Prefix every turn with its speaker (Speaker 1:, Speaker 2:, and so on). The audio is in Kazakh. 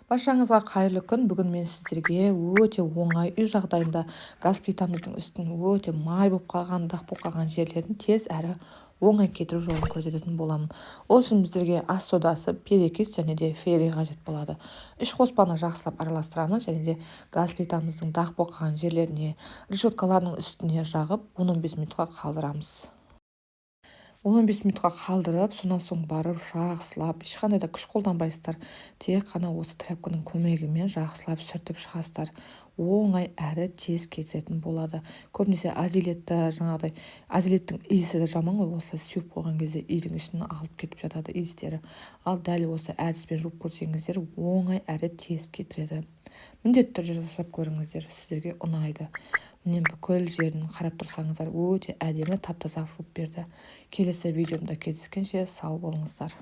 Speaker 1: Баршаңызға қайырлы күн. Бүгін мен сіздерге өте оңай үй жағдайында газ плитамыздың үстін өте май болып қалған, дақ болып қалған жерлерін тез әрі оңай кетіру жолын көрсететін боламын. Ол үшін біздерге ас содасы, перекис және де фейри қажет болады. Үш қоспаны жақсылап араластырамыз және де газ плитамыздың дақ болып қалған жерлеріне, решеткаларының үстіне жағып 10-15 минутқа қалдырамыз. 10-15 минутқа қалдырып, сонан соң барып жақсылап, ешқандай да күш қолданбайсыздар. Тек қана осы тряпканың көмегімен жақсылап сүртіп шығасыздар. Оңай әрі тез кететін болады. Көбінесе жаңағыдай азилеттің иісі жаман ғой, осы сүйіп қойған кезде үйдің ішін алып кетіп жатады иістері. Ал дәл осы әдіспен жуып көрсеңіздер, оңай әрі тез кетіреді. Міндетті түрде жасап көріңіздер, сіздерге ұнайды. Міне бүкіл жерін қарап тұрсаңыздар, өте әдемі тап-таза жуып берді. Келесі видеомда кездескенше сау болыңыздар.